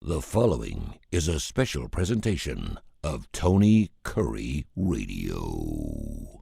The following is a special presentation of Tony Curry Radio.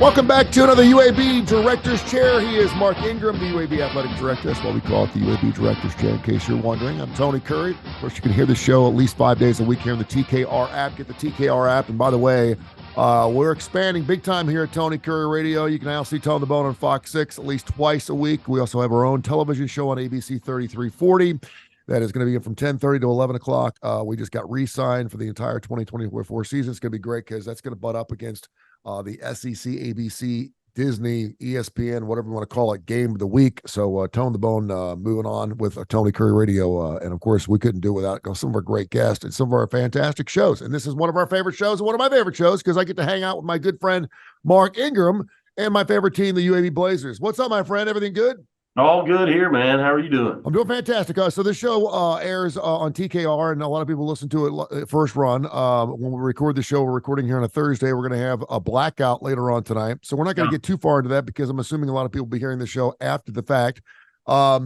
Welcome back to another UAB Director's Chair. He is Mark Ingram, the UAB Athletic Director. That's why we call it the UAB Director's Chair, in case you're wondering. I'm Tony Curry. Of course, you can hear the show at least 5 days a week here in the TKR app. Get the TKR app. And by the way, we're expanding big time here at Tony Curry Radio. You can now see Tone the Bone on Fox 6 at least twice a week. We also have our own television show on ABC 3340. That is going to be from 10:30 to 11 o'clock. We just got re-signed for the entire 2024 season. It's going to be great because that's going to butt up against the SEC, ABC, Disney, ESPN, whatever you want to call it, game of the week. So Tone the Bone moving on with Tony Curry Radio. And, of course, we couldn't do without some of our great guests and some of our fantastic shows. And this is one of our favorite shows and one of my favorite shows because I get to hang out with my good friend Mark Ingram and my favorite team, the UAB Blazers. What's up, my friend? Everything good? All good here, man. How are you doing? I'm doing fantastic. So this show airs on TKR, and a lot of people listen to it first run. When we record the show, we're recording here on a Thursday. We're going to have a blackout later on tonight. So we're not going to get too far into that because I'm assuming a lot of people will be hearing the show after the fact. But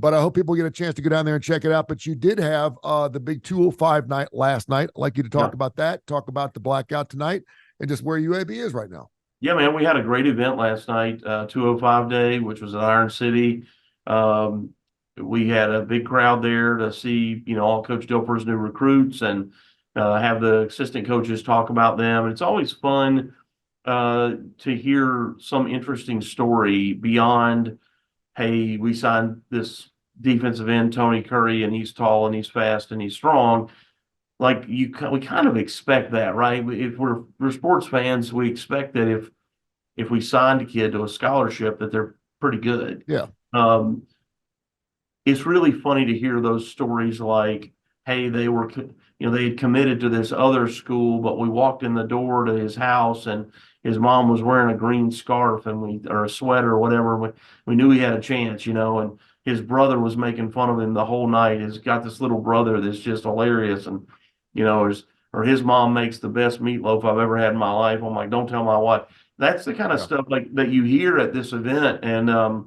I hope people get a chance to go down there and check it out. But you did have the big 205 night last night. I'd like you to talk about that, talk about the blackout tonight, and just where UAB is right now. Yeah, man, we had a great event last night, 205 Day, which was at Iron City. We had a big crowd there to see, all Coach Dilfer's new recruits and have the assistant coaches talk about them. And it's always fun to hear some interesting story beyond, hey, we signed this defensive end, Tony Curry, and he's tall and he's fast and he's strong. Like we kind of expect that, right? If we're sports fans, we expect that if we signed a kid to a scholarship, that they're pretty good. Yeah. It's really funny to hear those stories like, hey, they had committed to this other school, but we walked in the door to his house and his mom was wearing a green scarf or a sweater or whatever. We knew he had a chance, and his brother was making fun of him the whole night. He's got this little brother that's just hilarious, and or his mom makes the best meatloaf I've ever had in my life. I'm like, don't tell my wife. That's the kind of stuff like that you hear at this event, and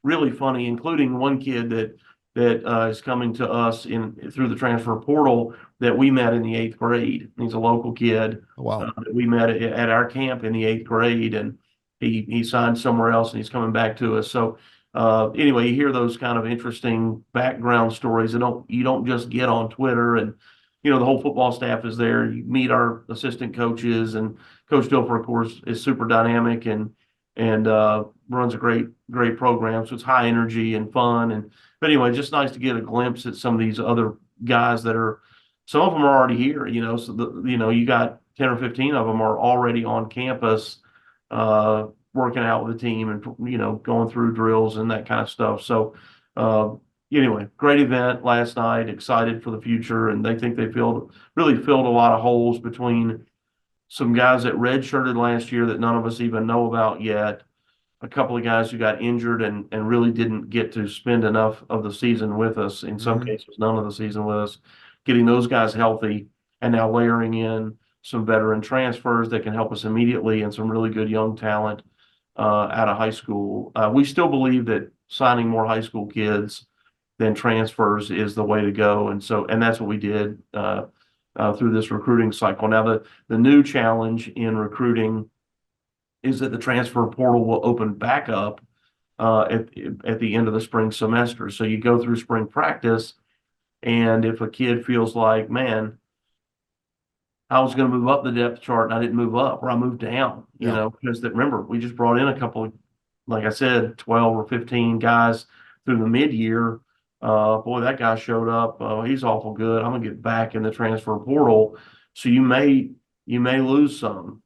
really funny, including one kid that is coming to us through the transfer portal that we met in the 8th grade. He's a local kid. Wow. That we met at our camp in the 8th grade, and he signed somewhere else, and he's coming back to us. So anyway, you hear those kind of interesting background stories that you don't just get on Twitter. And the whole football staff is there. You meet our assistant coaches, and Coach Dilfer, of course, is super dynamic and runs a great program. So it's high energy and fun. But anyway, just nice to get a glimpse at some of these other guys some of them are already here. So you got 10 or 15 of them are already on campus, working out with the team and going through drills and that kind of stuff. So anyway, great event last night. Excited for the future, and they think they really filled a lot of holes between some guys that redshirted last year that none of us even know about yet. A couple of guys who got injured and really didn't get to spend enough of the season with us. In some cases, none of the season with us. Getting those guys healthy, and now layering in some veteran transfers that can help us immediately, and some really good young talent out of high school. We still believe that signing more high school kids than transfers is the way to go. And that's what we did through this recruiting cycle. Now, the new challenge in recruiting is that the transfer portal will open back up at the end of the spring semester. So you go through spring practice, and if a kid feels like, man, I was going to move up the depth chart and I didn't move up, or I moved down, because remember, we just brought in a couple of, like I said, 12 or 15 guys through the mid-year. Boy, that guy showed up. He's awful good. I'm gonna get back in the transfer portal. So you may lose some.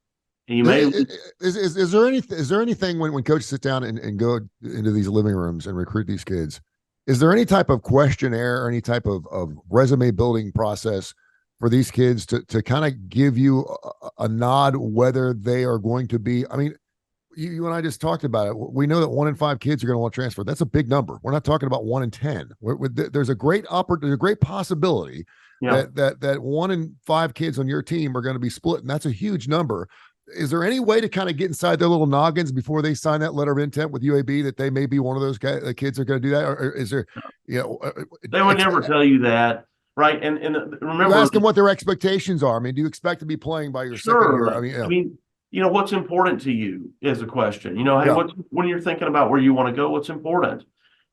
Is there anything when coaches sit down and go into these living rooms and recruit these kids? Is there any type of questionnaire or any type of resume building process for these kids to kind of give you a nod whether they are going to be? I mean, you and I just talked about it. We know that 1 in 5 kids are going to want to transfer. That's a big number. We're not talking about 1 in 10. There's a great possibility that 1 in 5 kids on your team are going to be split, and that's a huge number. is there any way to kind of get inside their little noggins before they sign that letter of intent with UAB that they may be one of those guys, kids that are going to do that? Or is there, you know, They would never tell you that, right? And you remember, ask them what their expectations are. I mean, do you expect to be playing by your second year? sure. I mean, I mean, what's important to you is a question. Hey, yeah. when you're thinking about where you want to go, what's important?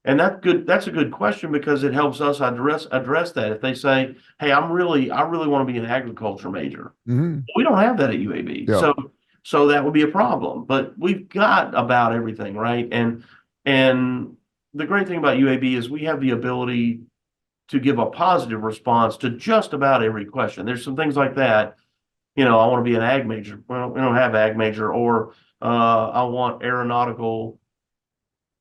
And that's good. That's a good question because it helps us address that. If they say, "Hey, I really want to be an agriculture major," Mm-hmm. we don't have that at UAB, Yeah. so that would be a problem. But we've got about everything, right? And the great thing about UAB is we have the ability to give a positive response to just about every question. There's some things like that. I want to be an ag major. Well, we don't have ag major, or I want aeronautical.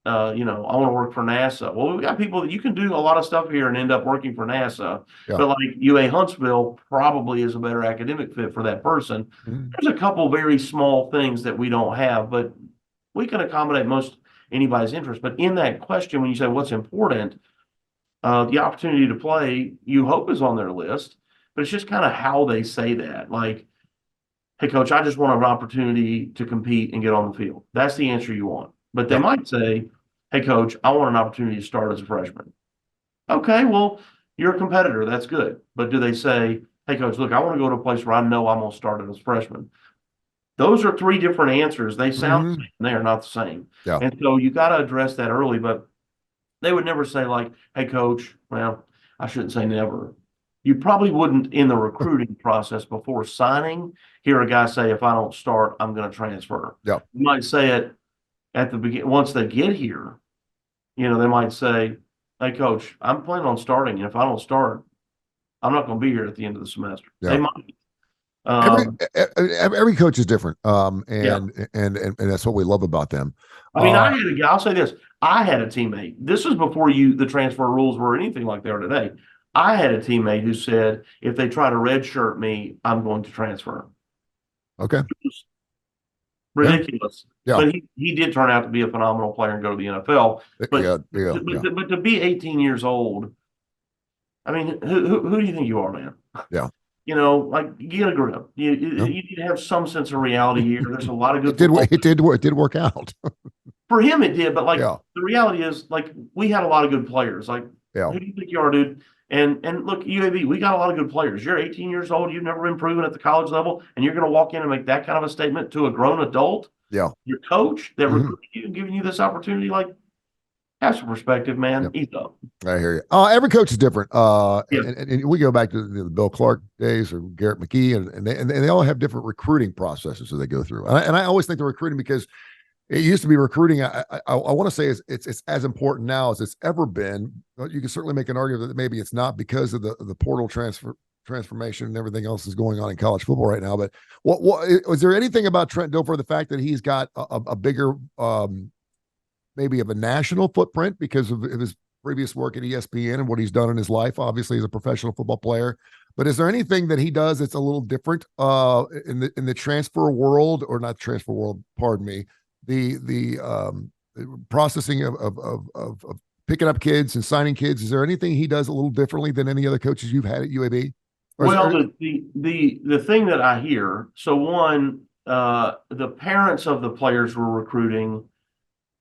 I want to work for NASA. Well, we got people that you can do a lot of stuff here and end up working for NASA. Yeah. But like UA Huntsville probably is a better academic fit for that person. Mm-hmm. There's a couple very small things that we don't have, but we can accommodate most anybody's interest. But in that question, when you say what's important, the opportunity to play, you hope is on their list, but it's just kind of how they say that. Like, hey, coach, I just want an opportunity to compete and get on the field. That's the answer you want. But they Yeah. might say, hey, coach, I want an opportunity to start as a freshman. Okay, well, you're a competitor. That's good. But do they say, hey, coach, look, I want to go to a place where I know I'm going to start as a freshman? Those are three different answers. They sound the Mm-hmm. same. They are not the same. Yeah. And so you got to address that early. But they would never say, like, hey, coach, well, I shouldn't say never. You probably wouldn't in the recruiting process before signing hear a guy say, if I don't start, I'm going to transfer. Yeah. You might say it at the beginning. Once they get here, they might say, hey, coach, I'm planning on starting. And if I don't start, I'm not going to be here at the end of the semester. Yeah. They might. Every coach is different. Yeah. And that's what we love about them. I mean, I had a guy, I'll say this. I had a teammate. This was before the transfer rules were anything like they are today. I had a teammate who said, if they try to redshirt me, I'm going to transfer. Okay. Ridiculous. Yeah. But he did turn out to be a phenomenal player and go to the NFL. But but to be 18 years old, I mean, who do you think you are, man? Yeah. Like, get a grip. You need to have some sense of reality here. There's a lot of good. It did work out. For him, it did, but Yeah. the reality is, like, we had a lot of good players. Like, Yeah. who do you think you are, dude? And look, UAB, we got a lot of good players. You're 18 years old, you've never been proven at the college level, and you're going to walk in and make that kind of a statement to a grown adult. Yeah. Your coach that Mhm. recruited you and giving you this opportunity, like, have some perspective, man. Yep. Ease up. I hear you. Every coach is different. Yeah. And we go back to the Bill Clark days or Garrett McKee, and they all have different recruiting processes that they go through. And I always think the recruiting, because it used to be recruiting. I want to say it's as important now as it's ever been. You can certainly make an argument that maybe it's not because of the portal transformation and everything else is going on in college football right now. But what was there anything about Trent Dilfer, the fact that he's got a bigger maybe of a national footprint because of his previous work at ESPN and what he's done in his life, obviously as a professional football player? But is there anything that he does that's a little different in the transfer world, or not transfer world? Pardon me. The processing of picking up kids and signing kids. Is there anything he does a little differently than any other coaches you've had at UAB? Well, the thing that I hear, so one, the parents of the players we're recruiting,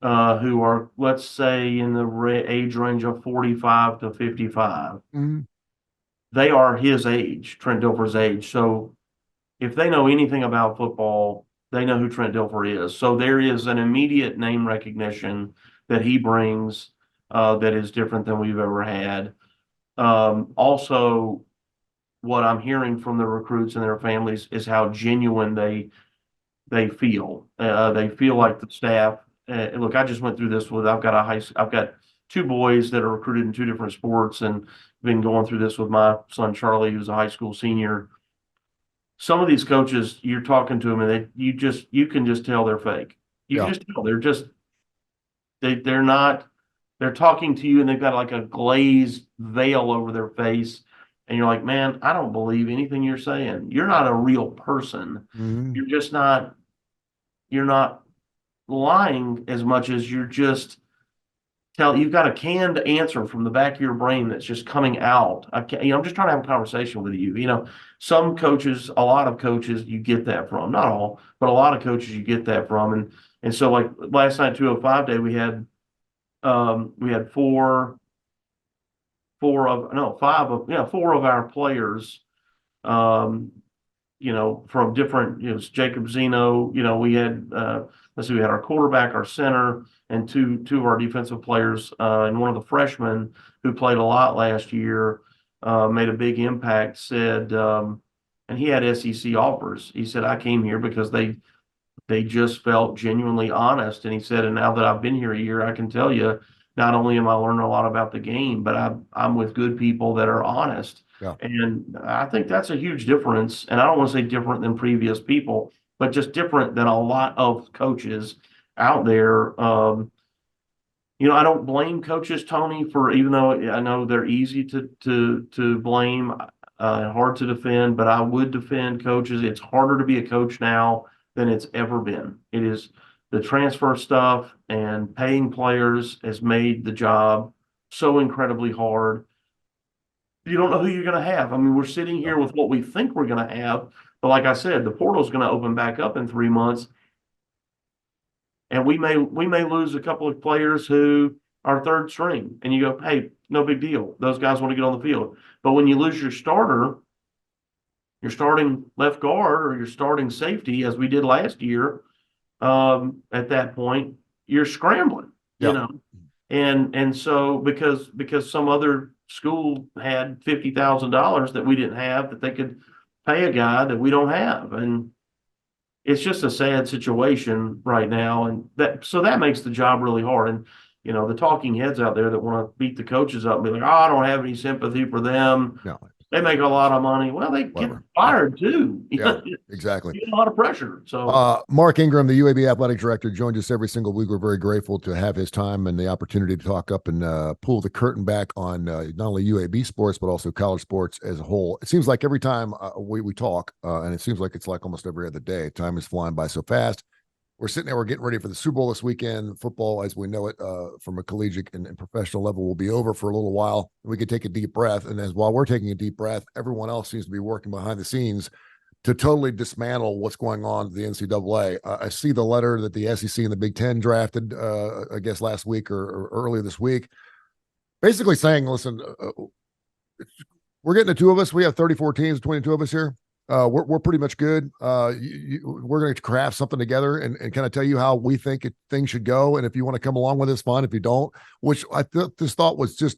who are, let's say, in the age range of 45 to 55, Mm-hmm. they are his age, Trent Dilfer's age. So if they know anything about football, they know who Trent Dilfer is. So there is an immediate name recognition that he brings that is different than we've ever had. Also, what I'm hearing from the recruits and their families is how genuine they feel. They feel like the staff. Look, I just went through this with. I've got two boys that are recruited in two different sports, and been going through this with my son Charlie, who's a high school senior. Some of these coaches, you're talking to them, and you can just tell they're fake. You can just tell they're not. They're talking to you, and they've got like a glazed veil over their face, and you're like, man, I don't believe anything you're saying. You're not a real person. Mm-hmm. You're just not. You're not lying as much as you're just you've got a canned answer from the back of your brain that's just coming out. I'm just trying to have a conversation with you. Some coaches, a lot of coaches, you get that from. Not all, but a lot of coaches you get that from. And so like last night, 205 day, we had four of our players, um, from different, it's Jacob Zeno, we had, let's see, we had our quarterback, our center, and two of our defensive players, and one of the freshmen who played a lot last year, made a big impact, said, and he had SEC offers. He said, I came here because they just felt genuinely honest. And he said, and now that I've been here a year, I can tell you, not only am I learning a lot about the game, but I'm with good people that are honest. Yeah. And I think that's a huge difference. And I don't want to say different than previous people, but just different than a lot of coaches out there. I don't blame coaches, Tony, for, even though I know they're easy to blame, hard to defend, but I would defend coaches. It's harder to be a coach now than it's ever been. It is the transfer stuff and paying players has made the job so incredibly hard. You don't know who you're going to have. I mean, we're sitting here with what we think we're going to have, but like I said, the portal's going to open back up in 3 months, and we may lose a couple of players who are third string, and you go, hey, no big deal. Those guys want to get on the field. But when you lose your starter, your starting left guard or your starting safety, as we did last year, at that point, you're scrambling, Yeah. and so because some other school had $50,000 that we didn't have, that they could pay a guy that we don't have, and it's just a sad situation right now, and that makes the job really hard. And the talking heads out there that want to beat the coaches up and be like, oh, I don't have any sympathy for them. No. They make a lot of money. Well, they get fired too. Yeah, exactly. You get a lot of pressure. So, Mark Ingram, the UAB athletic director, joins us every single week. We're very grateful to have his time and the opportunity to talk up and pull the curtain back on not only UAB sports but also college sports as a whole. It seems like every time we talk, and it seems like it's like almost every other day, time is flying by so fast. We're sitting there, we're getting ready for the Super Bowl this weekend. Football, as we know it, from a collegiate and professional level, will be over for a little while. We could take a deep breath. And while we're taking a deep breath, everyone else seems to be working behind the scenes to totally dismantle what's going on at the NCAA. I see the letter that the SEC and the Big Ten drafted, I guess last week or earlier this week, basically saying, listen, we're getting the two of us. We have 34 teams between the two of us here. We're pretty much good. We're going to craft something together and kind of tell you how we think things should go. And if you want to come along with us, fine. If you don't, which I this thought was just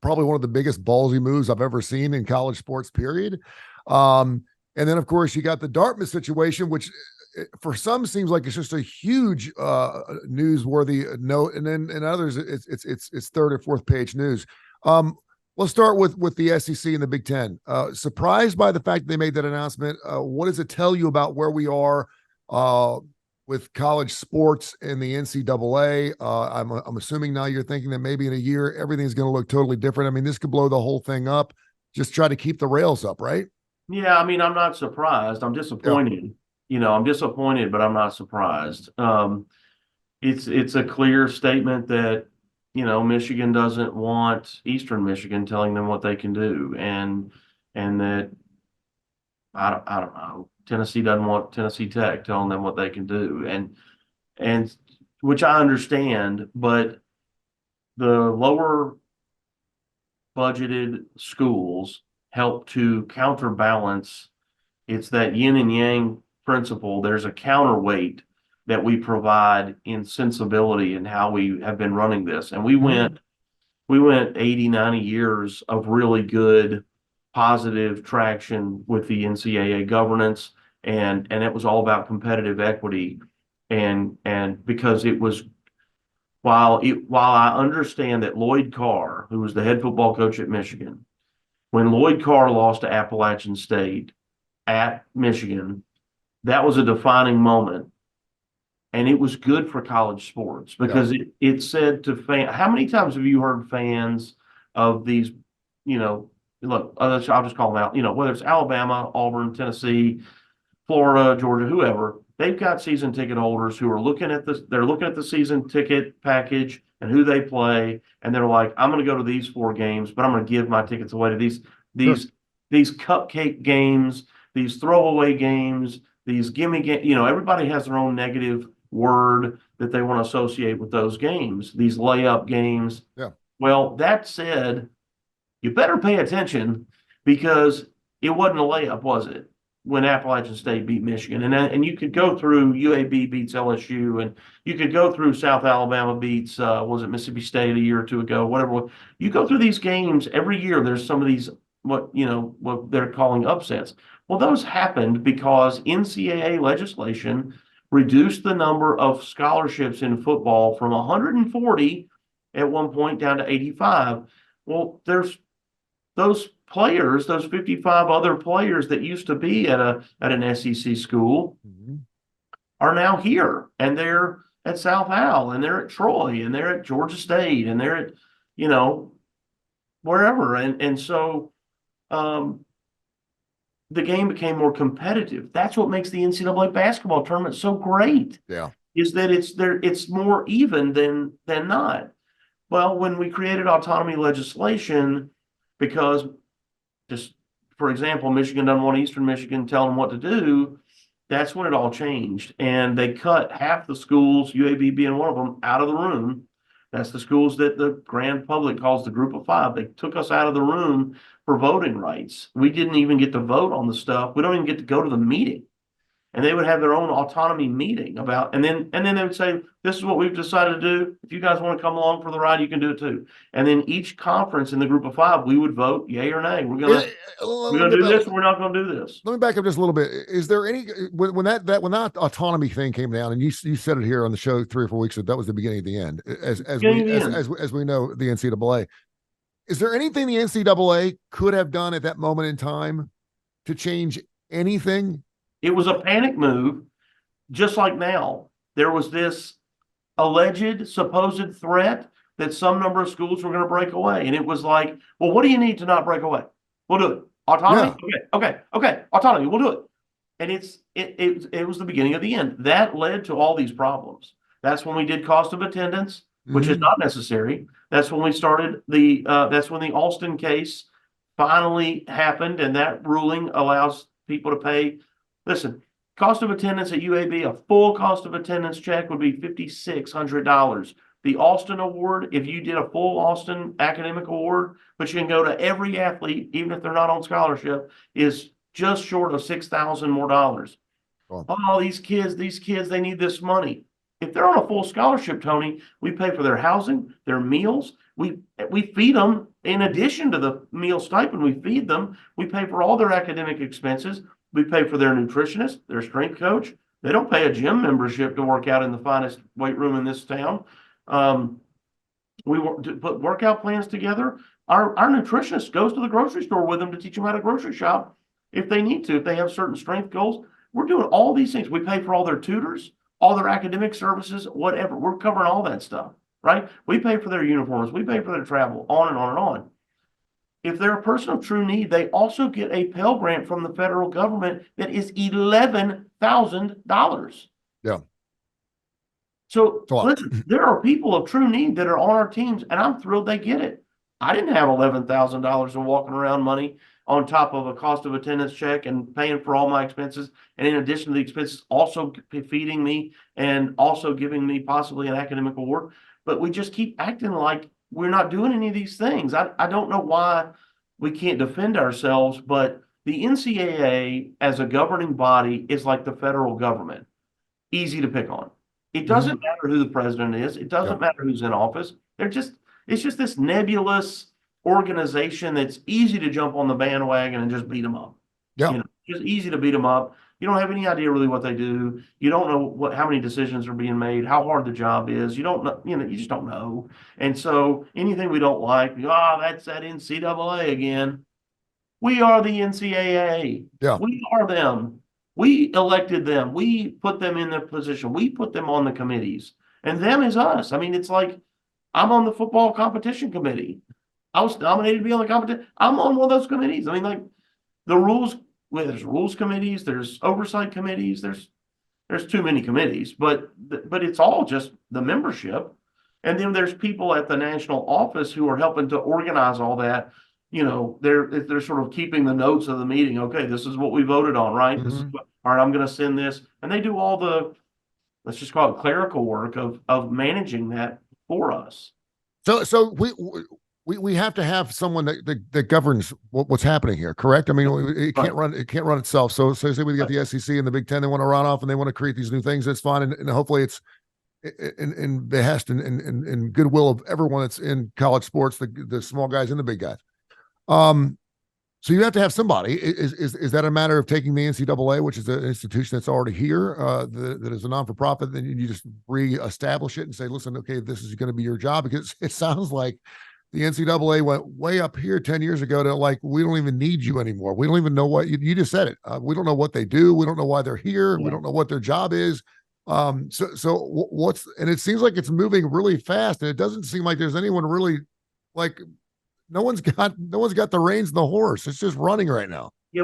probably one of the biggest ballsy moves I've ever seen in college sports, period. And then, of course, you got the Dartmouth situation, which for some seems like it's just a huge newsworthy note. And then in others, it's third or fourth page news. Let's start with the SEC and the Big Ten. Surprised by the fact they made that announcement. What does it tell you about where we are with college sports in the NCAA? I'm assuming now you're thinking that maybe in a year everything's going to look totally different. I mean, this could blow the whole thing up. Just try to keep the rails up, right? Yeah, I mean, I'm not surprised. I'm disappointed. Yeah. I'm disappointed, but I'm not surprised. It's a clear statement that Michigan doesn't want Eastern Michigan telling them what they can do, and that I don't know. Tennessee doesn't want Tennessee Tech telling them what they can do, and which I understand, but the lower budgeted schools help to counterbalance. It's that yin and yang principle. There's a counterweight that we provide in sensibility and how we have been running this. And we went 80, 90 years of really good, positive traction with the NCAA governance. And it was all about competitive equity. And because it was, while I understand that Lloyd Carr, who was the head football coach at Michigan, when Lloyd Carr lost to Appalachian State at Michigan, that was a defining moment. And it was good for college sports because it said to fans, how many times have you heard fans of these, look, I'll just call them out, whether it's Alabama, Auburn, Tennessee, Florida, Georgia, whoever, they've got season ticket holders who are looking at the season ticket package and who they play. And they're like, I'm going to go to these 4 games, but I'm going to give my tickets away to these Sure. these cupcake games, these throwaway games, these gimme games. Everybody has their own negative word that they want to associate with those games, these layup games. Yeah. Well, that said, you better pay attention because it wasn't a layup, was it? When Appalachian State beat Michigan, and you could go through UAB beats LSU, and you could go through South Alabama beats was it Mississippi State a year or two ago, whatever. You go through these games every year. There's some of these what they're calling upsets. Well, those happened because NCAA legislation reduced the number of scholarships in football from 140 at one point down to 85. Well, there's those players, those 55 other players that used to be at an SEC school are now here, and they're at South Al, and they're at Troy, and they're at Georgia State, and they're at, wherever. And so the game became more competitive. That's what makes the NCAA basketball tournament so great. Yeah. Is that it's more even than not. Well, when we created autonomy legislation, because just for example, Michigan doesn't want Eastern Michigan telling them what to do, that's when it all changed. And they cut half the schools, UAB being one of them, out of the room. That's the schools that the grand public calls the group of 5. They took us out of the room for voting rights. We didn't even get to vote on the stuff. We don't even get to go to the meeting. And they would have their own autonomy meeting about, and then they would say, this is what we've decided to do. If you guys want to come along for the ride, you can do it too. And then each conference in the group of 5, we would vote yay or nay. We're gonna do this, or we're not gonna do this. Let me back up just a little bit. Is there any when that autonomy thing came down, and you said it here on the show 3 or 4 weeks ago, that was the beginning of the end. As we know, the NCAA. Is there anything the NCAA could have done at that moment in time to change anything? It was a panic move, just like now. There was this alleged, supposed threat that some number of schools were going to break away. And it was like, well, what do you need to not break away? We'll do it. Autonomy? Yeah. Okay. Autonomy, we'll do it. And it was the beginning of the end. That led to all these problems. That's when we did cost of attendance, which is not necessary. That's when we started that's when the Alston case finally happened, and that ruling allows people to pay. Listen, cost of attendance at UAB, a full cost of attendance check would be $5,600. The Alston Award, if you did a full Alston academic award, but you can go to every athlete, even if they're not on scholarship, is just short of $6,000 more dollars. Oh, these kids, they need this money. If they're on a full scholarship, Tony, we pay for their housing, their meals. We feed them in addition to the meal stipend. We feed them. We pay for all their academic expenses. We pay for their nutritionist, their strength coach. They don't pay a gym membership to work out in the finest weight room in this town. We put workout plans together. Our nutritionist goes to the grocery store with them to teach them how to grocery shop if they need to, if they have certain strength goals. We're doing all these things. We pay for all their tutors, all their academic services, whatever. We're covering all that stuff, right? We pay for their uniforms. We pay for their travel, on and on and on. If they're a person of true need, they also get a Pell Grant from the federal government that is $11,000. Yeah. So listen, there are people of true need that are on our teams, and I'm thrilled they get it. I didn't have $11,000 of walking around money on top of a cost of attendance check and paying for all my expenses. And in addition to the expenses, also feeding me and also giving me possibly an academic award. But we just keep acting like we're not doing any of these things. I don't know why we can't defend ourselves, but the NCAA as a governing body is like the federal government. Easy to pick on. It doesn't matter who the president is. It doesn't matter who's in office. It's just this nebulous organization that's easy to jump on the bandwagon and just beat them up. Yeah. Just easy to beat them up. You don't have any idea really what they do. You don't know how many decisions are being made, how hard the job is. You don't know, you just don't know. And so anything we don't like, that's that NCAA again. We are the NCAA. Yeah. We are them. We elected them. We put them in their position. We put them on the committees. And them is us. I mean, it's like I'm on the football competition committee. I was nominated to be on the competition. I'm on one of those committees. I mean, like the rules. Well, there's rules committees, there's oversight committees, there's too many committees, but it's all just the membership. And then there's people at the national office who are helping to organize all that. They're sort of keeping the notes of the meeting. Okay, this is what we voted on, right? This is all right. I'm going to send this, and they do all the, let's just call it clerical work of managing that for us. So we have to have someone that governs what's happening here, correct? I mean, it can't Right. run itself. So say we get the SEC and the Big Ten, they want to run off and they want to create these new things. That's fine, and hopefully it's in behest and goodwill of everyone that's in college sports, the small guys and the big guys. So you have to have somebody. Is that a matter of taking the NCAA, which is an institution that's already here, that is a non-for-profit, then you just reestablish it and say, listen, okay, this is going to be your job? Because it sounds like the NCAA went way up here 10 years ago to like, we don't even need you anymore. We don't even know what you just said it. We don't know what they do. We don't know why they're here. Yeah. We don't know what their job is. And it seems like it's moving really fast, and it doesn't seem like there's anyone really like, no one's got the reins in the horse. It's just running right now. Yeah,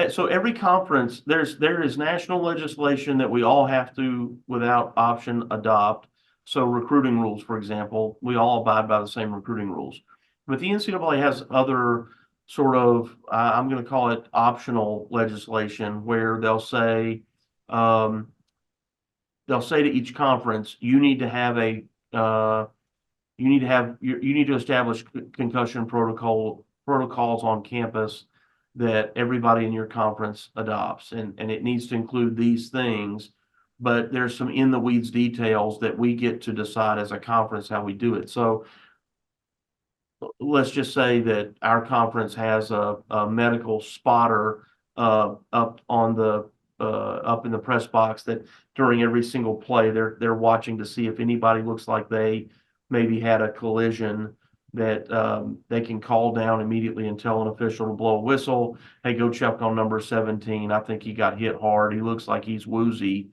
so every conference, there is national legislation that we all have to, without option, adopt. So recruiting rules, for example, we all abide by the same recruiting rules. But the NCAA has other sort of, I'm going to call it optional legislation, where to each conference, you need to establish concussion protocols on campus that everybody in your conference adopts, and it needs to include these things. But there's some in the weeds details that we get to decide as a conference how we do it. So let's just say that our conference has a medical spotter up in the press box, that during every single play they're watching to see if anybody looks like they maybe had a collision, that they can call down immediately and tell an official to blow a whistle. Hey, go check on number 17. I think he got hit hard. He looks like he's woozy.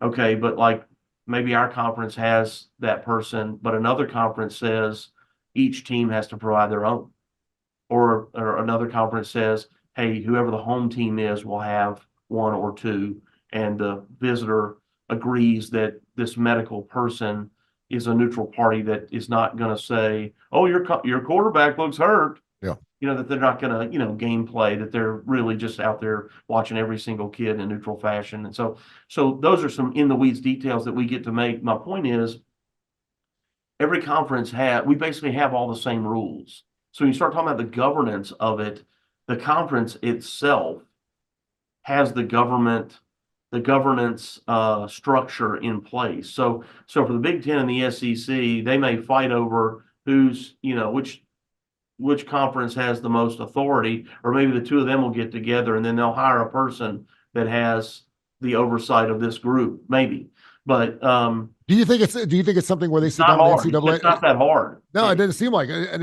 Okay, but like maybe our conference has that person, but another conference says each team has to provide their own. Or another conference says, hey, whoever the home team is will have one or two, and the visitor agrees that this medical person is a neutral party that is not going to say, oh, your quarterback looks hurt. Yeah. That they're not going to, game play, that they're really just out there watching every single kid in a neutral fashion. And so those are some in the weeds details that we get to make. My point is, every conference we basically have all the same rules. So when you start talking about the governance of it, the conference itself has the governance structure in place. So for the Big Ten and the SEC, they may fight over which conference has the most authority, or maybe the two of them will get together and then they'll hire a person that has the oversight of this group, maybe. But do you think it's something where they sit down with the NCAA? It's not that hard. No, it didn't seem like it. And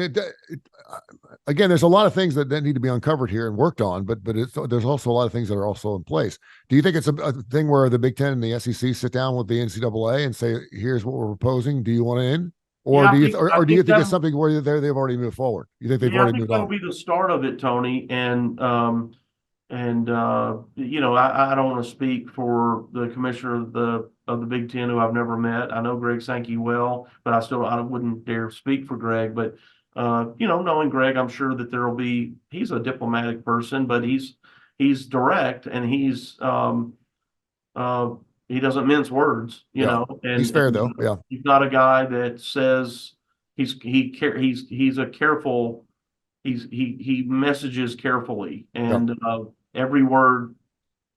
again, there's a lot of things that need to be uncovered here and worked on, but there's also a lot of things that are also in place. Do you think it's a thing where the Big Ten and the SEC sit down with the NCAA and say, here's what we're proposing, do you want to in? Or yeah, do you think it's something where they've already moved forward? You think they've already moved on? That'll be the start of it, Tony. And I don't want to speak for the commissioner of the Big Ten, who I've never met. I know Greg Sankey well, but I wouldn't dare speak for Greg. But knowing Greg, I'm sure that he's a diplomatic person, but he's direct, and he doesn't mince words, and he's fair though. Yeah. He's not a guy that says he messages carefully, and every word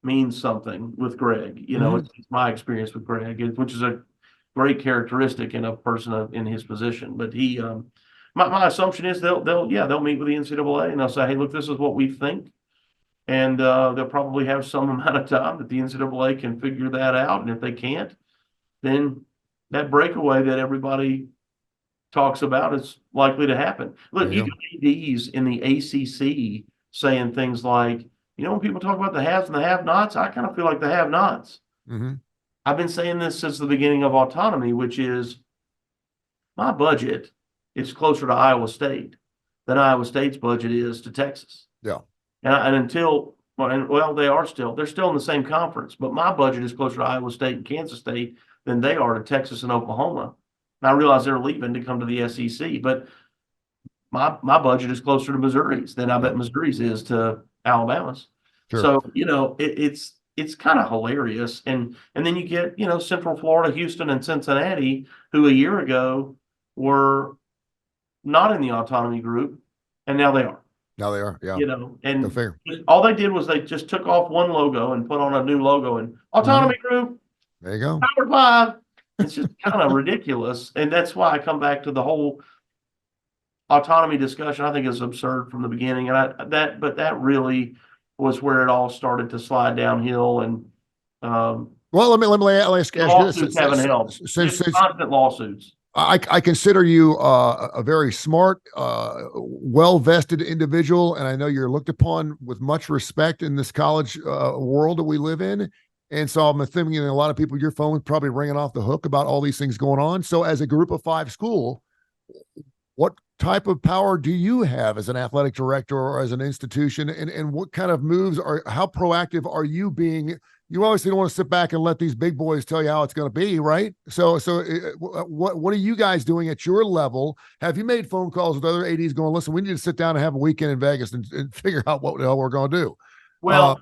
means something with Greg. It's my experience with Greg, which is a great characteristic in a person in his position. But my assumption is they'll meet with the NCAA and they'll say, hey, look, this is what we think. And they'll probably have some amount of time that the NCAA can figure that out. And if they can't, then that breakaway that everybody talks about is likely to happen. Look, you got ADs in the ACC saying things like, when people talk about the haves and the have-nots, I kind of feel like the have-nots. Mm-hmm. I've been saying this since the beginning of autonomy, which is my budget is closer to Iowa State than Iowa State's budget is to Texas. Yeah. They're still in the same conference, but my budget is closer to Iowa State and Kansas State than they are to Texas and Oklahoma. And I realize they're leaving to come to the SEC, but my budget is closer to Missouri's than I bet Missouri's is to Alabama's. Sure. So, it's kind of hilarious. And then you get, Central Florida, Houston, and Cincinnati, who a year ago were not in the autonomy group, and now they are. Now they are. Yeah. And fair. all they did was they just took off one logo and put on a new logo and autonomy group, There you go. Power 5. It's just kind of ridiculous. And that's why I come back to the whole autonomy discussion. I think is absurd from the beginning. And but that really was where it all started to slide downhill. And well, let me ask you lawsuits this. haven't helped. Since constant lawsuits. I consider you a very smart, well-vested individual, and I know you're looked upon with much respect in this college world that we live in. And so I'm thinking a lot of people, your phone is probably ringing off the hook about all these things going on. So as a group of 5 school, what type of power do you have as an athletic director or as an institution? And what kind of moves how proactive are you being? You obviously don't want to sit back and let these big boys tell you how it's going to be, right? So what are you guys doing at your level? Have you made phone calls with other ADs going, listen, we need to sit down and have a weekend in Vegas and figure out what the hell we're going to do? Well,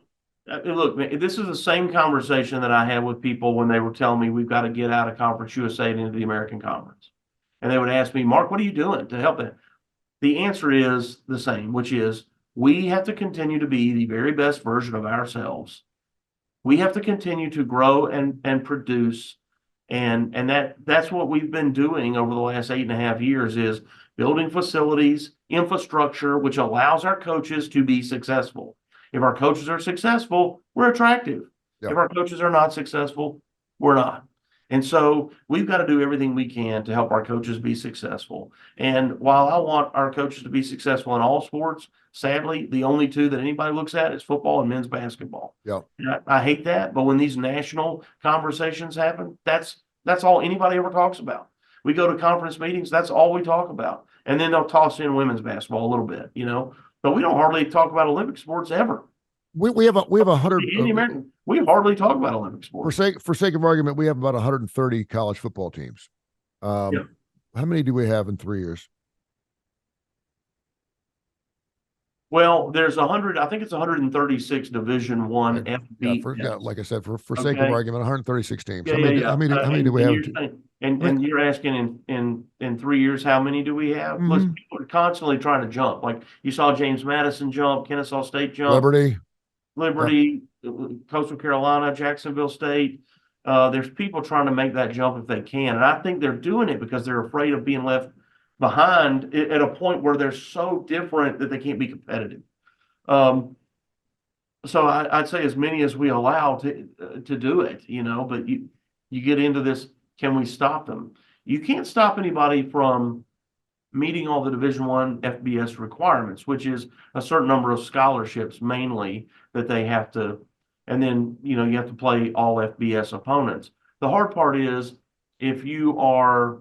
look, man, this is the same conversation that I had with people when they were telling me we've got to get out of Conference USA and into the American Conference. And they would ask me, Mark, what are you doing to help it? The answer is the same, which is we have to continue to be the very best version of ourselves. We have to continue to grow and produce. And that's what we've been doing over the last 8.5 years is building facilities, infrastructure, which allows our coaches to be successful. If our coaches are successful, we're attractive. Yep. If our coaches are not successful, we're not. And so we've got to do everything we can to help our coaches be successful. And while I want our coaches to be successful in all sports, sadly, the only 2 that anybody looks at is football and men's basketball. Yeah. I hate that, but when these national conversations happen, that's all anybody ever talks about. We go to conference meetings, that's all we talk about. And then they'll toss in women's basketball a little bit, but we don't hardly talk about Olympic sports ever. We have 100. We hardly talk about Olympic sports. For sake of argument, we have about 130 college football teams. How many do we have in 3 years? Well, there's 100. I think it's 136 Division I FBS. Like I said, for sake of argument, 136 teams. Yeah, how many do we have? And you're asking in 3 years, how many do we have? Listen, people are constantly trying to jump. Like you saw James Madison jump, Kennesaw State jump, Liberty, Coastal Carolina, Jacksonville State. There's people trying to make that jump if they can. And I think they're doing it because they're afraid of being left behind at a point where they're so different that they can't be competitive. So I'd say as many as we allow to do it, but you get into this, can we stop them? You can't stop anybody from meeting all the Division I FBS requirements, which is a certain number of scholarships mainly that they have to, and then, you have to play all FBS opponents. The hard part is if you're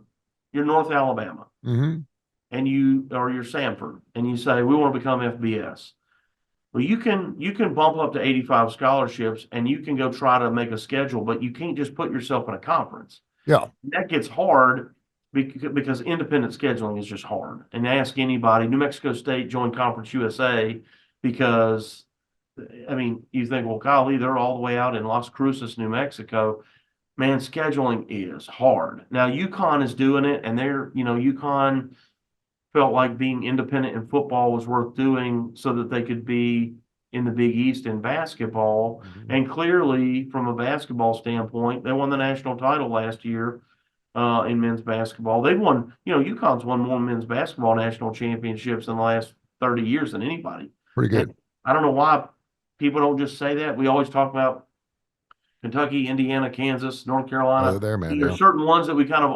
North Alabama and you're Samford and you say, we want to become FBS. Well, you can bump up to 85 scholarships and you can go try to make a schedule, but you can't just put yourself in a conference. Yeah. That gets hard because independent scheduling is just hard. And ask anybody, New Mexico State joined Conference USA because, you think, well, golly, they're all the way out in Las Cruces, New Mexico. Man, scheduling is hard. Now, UConn is doing it, and UConn felt like being independent in football was worth doing so that they could be in the Big East in basketball. And clearly, from a basketball standpoint, they won the national title last year in men's basketball. They've won, UConn's won more men's basketball national championships in the last 30 years than anybody. Pretty good. And I don't know why people don't just say that. We always talk about Kentucky, Indiana, Kansas, North Carolina. There's certain ones that we kind of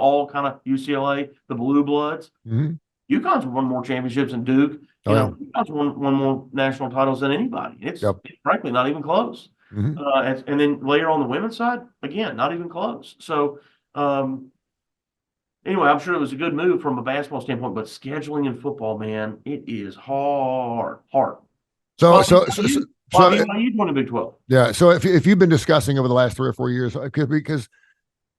UCLA, the Blue Bloods. UConn's won more championships than Duke. UConn's won more national titles than anybody. It's frankly not even close. And then later on the women's side, again, not even close. So anyway, I'm sure it was a good move from a basketball standpoint, but scheduling in football, man, it is hard. So you won the Big 12. Yeah. So if you've been discussing over the last 3 or 4 years, because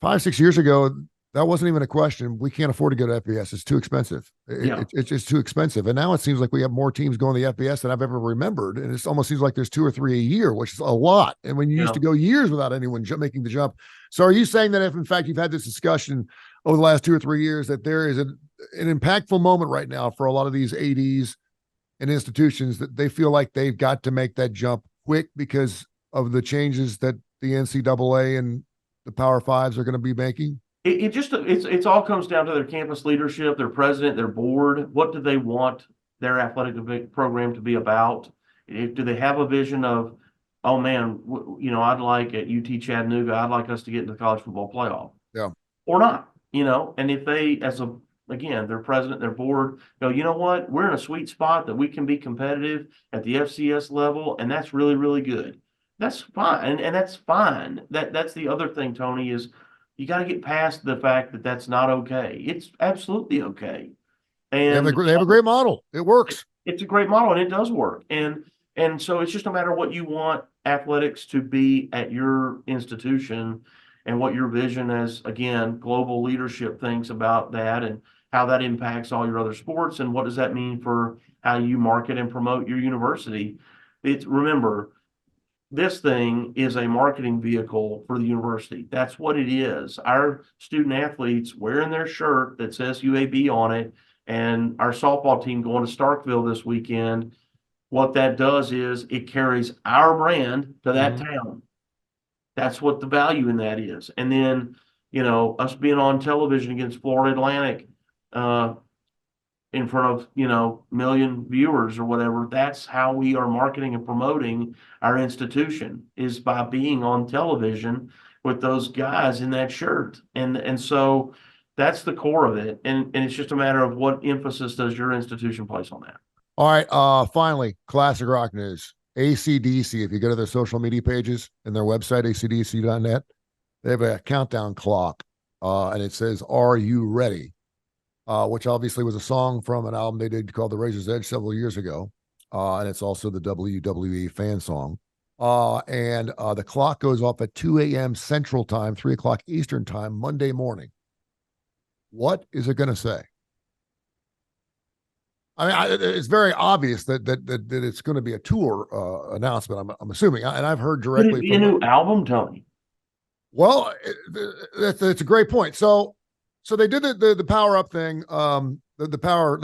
5-6 years ago, That wasn't even a question. We can't afford to go to FBS. It's too expensive. Yeah. It's just too expensive. And now it seems like we have more teams going to the FBS than I've ever remembered. And it almost seems like there's 2 or 3 a year, which is a lot. And when you used Yeah. to go years without anyone making the jump. So are you saying that if, in fact, you've had this discussion over the last 2 or 3 years, that there is an impactful moment right now for a lot of these ADs and institutions that they feel like they've got to make that jump quick because of the changes that the NCAA and the Power Fives are going to be making? It just it's all comes down to their campus leadership, their president, their board. What do they want their athletic program to be about? Do they have a vision of, oh man, I'd like at UT Chattanooga, I'd like us to get into the college football playoff, Yeah. or not, and if they, again, their president, their board go, you know what, we're in a sweet spot that we can be competitive at the FCS level, and that's really, really good. That's fine, and that's fine. That's the other thing, Tony, is you got to get past the fact that that's not okay. It's absolutely okay. And They have a great model. It works. it's a great model and it does work. And so it's just a matter of what you want athletics to be at your institution and what your vision as, again, global leadership thinks about that and how that impacts all your other sports and what does that mean for how you market and promote your university. Remember, this thing is a marketing vehicle for the university. That's what it is. Our student athletes wearing their shirt that says UAB on it, and our softball team going to Starkville this weekend. What that does is it carries our brand to that town. That's what the value in that is. And then, us being on television against Florida Atlantic, in front of million viewers or whatever, that's how we are marketing and promoting our institution, is by being on television with those guys in that shirt. And so that's the core of it, and it's just a matter of what emphasis does your institution place on that. All right, finally, classic rock news. AC/DC, if you go to their social media pages and their website, acdc.net, they have a countdown clock, and it says, "Are you ready?" Which obviously was a song from an album they did called The Razor's Edge several years ago. And it's also the WWE fan song. And the clock goes off at 2 a.m. Central Time, 3 o'clock Eastern Time, Monday morning. What is it going to say? I mean, it's very obvious that it's going to be a tour announcement, I'm assuming. And I've heard Could directly it be a new album, Tony? Well, that's a great point. So they did the power up thing, the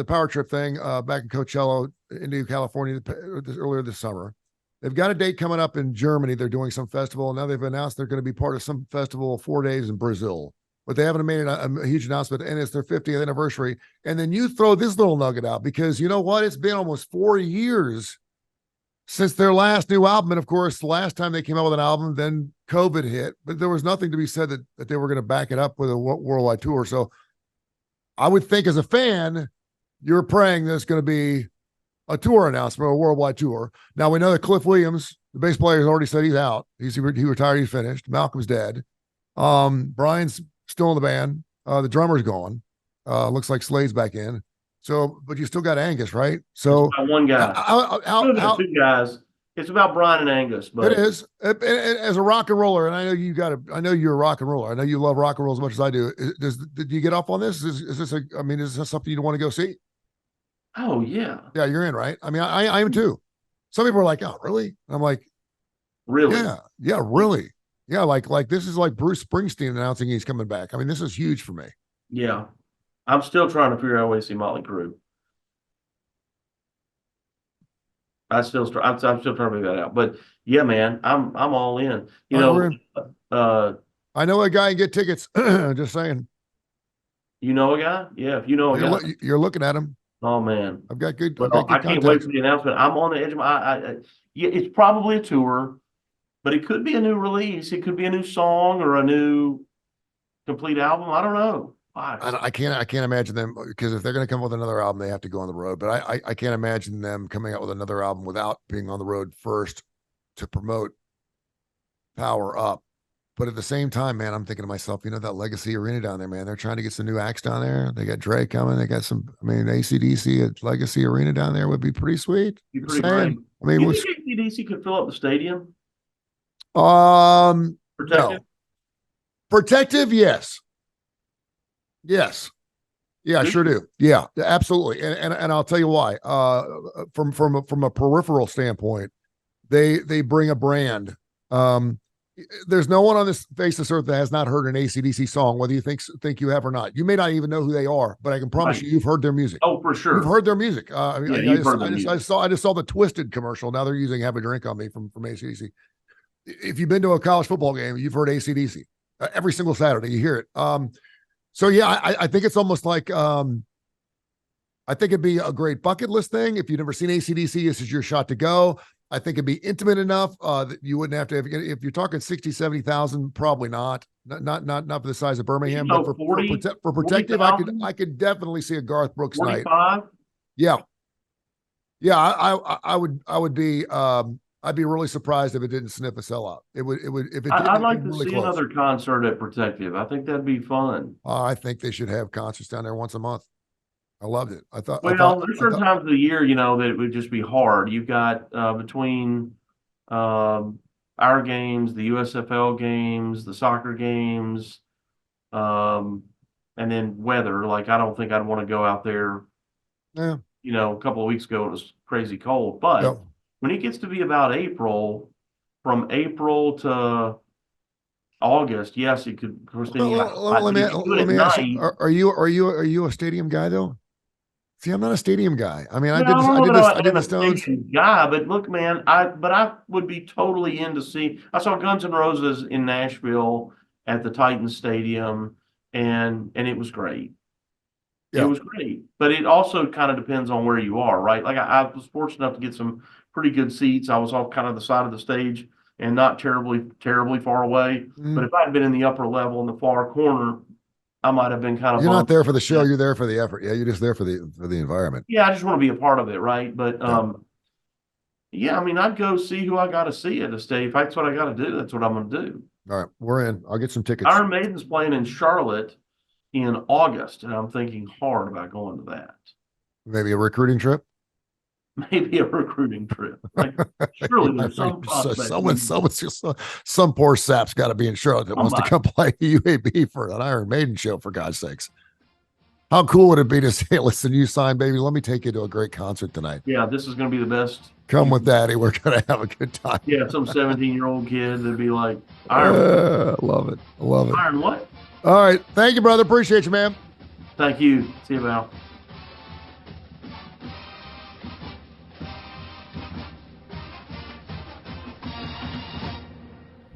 power trip thing back in Coachella, India, California, earlier this summer. They've got a date coming up in Germany. They're doing some festival, and now they've announced they're going to be part of some festival 4 days in Brazil. But they haven't made a huge announcement, and it's their 50th anniversary. And then you throw this little nugget out because you know what? It's been almost 4 years since their last new album. And of course, the last time they came out with an album, then COVID hit, but there was nothing to be said that they were going to back it up with a worldwide tour. So I would think as a fan, you're praying there's going to be a tour announcement, a worldwide tour. Now we know that Cliff Williams, the bass player, has already said he's out. He retired. He's finished. Malcolm's dead. Brian's still in the band. The drummer's gone. Looks like Slade's back in. So, but you still got Angus, right? So it's about one guy. How two guys. It's about Brian and Angus, but it is. As a rock and roller, and I know you're a rock and roller. I know you love rock and roll as much as I do. Did you get up on this? Is this something you want to go see? Oh yeah. Yeah, you're in, right? I mean, I am too. Some people are like, "Oh, really?" And I'm like, really? Yeah, really. Yeah, like this is like Bruce Springsteen announcing he's coming back. I mean, this is huge for me. Yeah. I'm still trying to figure out a way to see Motley Crue. I'm still trying to figure that out. But yeah, man, I'm all in. I know a guy can get tickets. Just saying. You know a guy? Yeah, if you know a guy. You're looking at him. Oh man. I've got good I can't wait for the announcement. I'm on the edge of yeah, it's probably a tour, but it could be a new release. It could be a new song or a new complete album. I don't know. I can't imagine them, because if they're going to come with another album, they have to go on the road. But I can't imagine them coming out with another album without being on the road first to promote Power Up. But at the same time, man, I'm thinking to myself, that Legacy Arena down there, man, they're trying to get some new acts down there. They got Dre coming. They got AC/DC at Legacy Arena down there would be pretty sweet. Be pretty great. I mean, you think AC/DC could fill up the stadium? Protective? No. Protective, yes. Yes. Yeah, I Do sure you? do. Yeah, absolutely. And I'll tell you why. From a peripheral standpoint, they bring a brand. Um, there's no one on this face of this earth that has not heard an AC/DC song, whether you think you have or not. You may not even know who they are, but I can promise Right. you've heard their music. Oh, for You've sure. heard their music. Yeah, you've heard the I music. just saw the Twisted commercial. Now they're using "Have a Drink on Me" from AC/DC. If you've been to a college football game, you've heard AC/DC every single Saturday. You hear it. So yeah, I think it's almost like I think it'd be a great bucket list thing. If you've never seen AC/DC, this is your shot to go. I think it'd be intimate enough that you wouldn't have to, if you're talking 60, 70,000, probably not. Not for the size of Birmingham, but for 40, for protective, 40,000, I could definitely see a Garth Brooks night. 45. Yeah. Yeah, I would be I'd be really surprised if it didn't sniff a sellout. It would if it did, I'd it'd be like to really see close. another concert at Protective. I think that'd be fun. I think they should have concerts down there once a month. I loved it. Well, there's certain times of the year, that it would just be hard. You've got between our games, the USFL games, the soccer games, and then weather. Like, I don't think I'd want to go out there. Yeah. A couple of weeks ago it was crazy cold, but Yep. when it gets to be about April, from April to August, yes, it could. Of course, then Let me ask you: Are you a stadium guy though? See, I'm not a stadium guy. I mean, I did the Stones guy, but look, man, I would be totally in to see. I saw Guns N' Roses in Nashville at the Titans Stadium, and it was great. Yeah. It was great, but it also kind of depends on where you are, right? Like I was fortunate enough to get some pretty good seats. I was off kind of the side of the stage and not terribly far away. But if I'd been in the upper level in the far corner, I might have been kind of. You're not there for the show. You're there for the effort. Yeah, you're just there for the environment. Yeah, I just want to be a part of it, right? But yeah, I mean, I'd go see who I got to see at a stage. If that's what I got to do, that's what I'm going to do. All right, we're in. I'll get some tickets. Iron Maiden's playing in Charlotte in August, and I'm thinking hard about going to that. Maybe a recruiting trip. Maybe a recruiting trip. Like, surely there's some some poor sap's got to be in Charlotte that wants to come play UAB for an Iron Maiden show, for God's sakes. How cool would it be to say, listen, you signed, baby, let me take you to a great concert tonight. Yeah, this is going to be the best. Come with daddy. We're going to have a good time. Yeah, some 17-year-old kid that'd be like, Iron. Love it. Love it. Iron what? All right. Thank you, brother. Appreciate you, man. Thank you. See you, Val.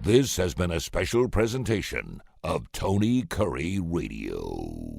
This has been a special presentation of Tony Curry Radio.